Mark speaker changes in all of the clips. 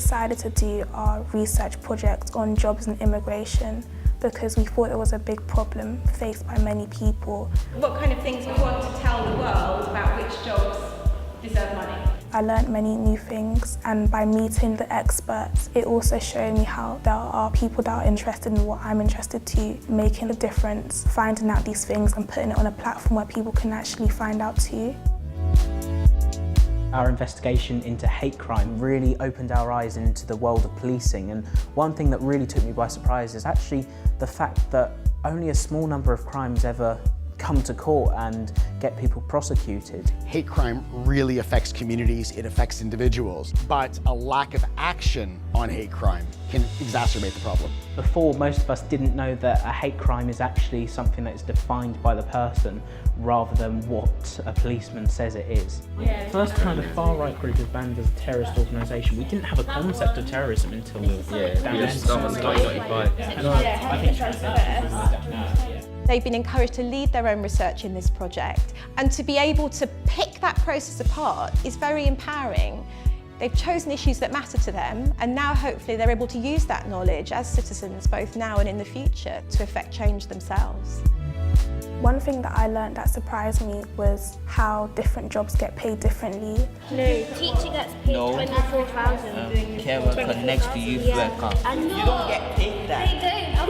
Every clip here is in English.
Speaker 1: decided to do our research project on jobs and immigration because we thought it was a big problem faced by many people.
Speaker 2: What kind of things we want to tell the world about which jobs deserve money?
Speaker 1: I learned many new things, and by meeting the experts, it also showed me how there are people that are interested in what I'm interested to, making a difference, finding out these things and putting it on a platform where people can actually find out too.
Speaker 3: Our investigation into hate crime really opened our eyes into the world of policing, and one thing that really took me by surprise is actually the fact that only a small number of crimes ever come to court and get people prosecuted.
Speaker 4: Hate crime really affects communities, it affects individuals, but a lack of action on hate crime can exacerbate the problem.
Speaker 3: Before, most of us didn't know that a hate crime is actually something that is defined by the person rather than what a policeman says it is.
Speaker 5: The first time the far-right group is banned as a terrorist organisation, we didn't have a concept of terrorism until down
Speaker 2: They've been encouraged to lead their own research in this project, and to be able to pick that process apart is very empowering. They've chosen issues that matter to them, and now hopefully they're able to use that knowledge as citizens, both now and in the future, to effect change themselves.
Speaker 1: One thing that I learned that surprised me was how different jobs get paid differently.
Speaker 6: No, teaching gets paid 24,000.
Speaker 7: Care worker next to youth worker.
Speaker 6: You
Speaker 7: don't get paid that.
Speaker 6: They don't,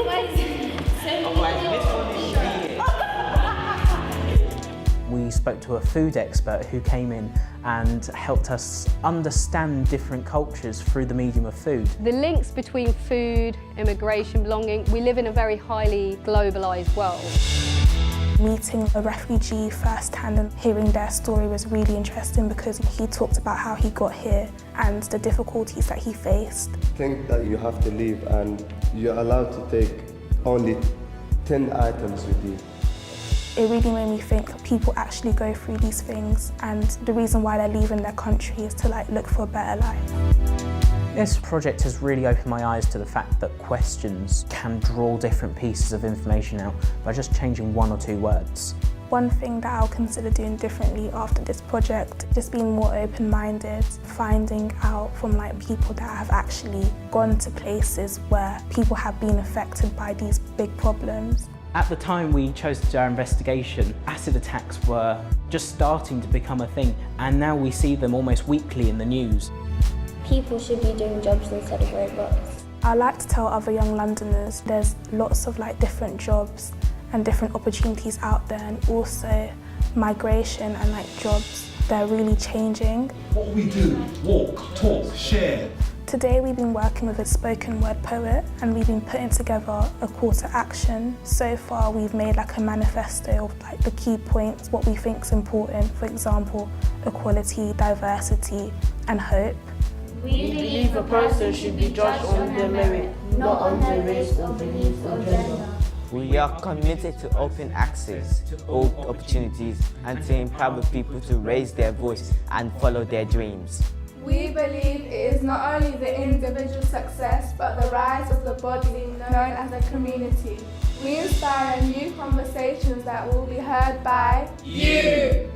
Speaker 3: We spoke to a food expert who came in and helped us understand different cultures through the medium of food.
Speaker 8: The links between food, immigration, belonging, we live in a very highly globalised world.
Speaker 1: Meeting a refugee firsthand and hearing their story was really interesting because he talked about how he got here and the difficulties that he faced.
Speaker 9: Think that you have to leave and you're allowed to take only 10 items with you.
Speaker 1: It really made me think that people actually go through these things, and the reason why they're leaving their country is to look for a better life.
Speaker 3: This project has really opened my eyes to the fact that questions can draw different pieces of information out by just changing one or two words.
Speaker 1: One thing that I'll consider doing differently after this project, just being more open-minded, finding out from people that have actually gone to places where people have been affected by these big problems.
Speaker 3: At the time we chose to do our investigation, acid attacks were just starting to become a thing, and now we see them almost weekly in the news.
Speaker 6: People should be doing jobs instead of robots.
Speaker 1: I like to tell other young Londoners there's lots of different jobs and different opportunities out there, and also migration and jobs, they're really changing.
Speaker 10: What we do, walk, talk, share.
Speaker 1: Today we've been working with a spoken word poet and we've been putting together a call to action. So far we've made a manifesto of the key points, what we think is important, for example, equality, diversity and hope.
Speaker 11: We believe a person should be judged on their merit, not on their race or belief or gender.
Speaker 7: We are committed to open access to all opportunities and to empower people to raise their voice and follow their dreams.
Speaker 12: We believe it is not only the individual success, but the rise of the body known as a community. We inspire new conversations that will be heard by you.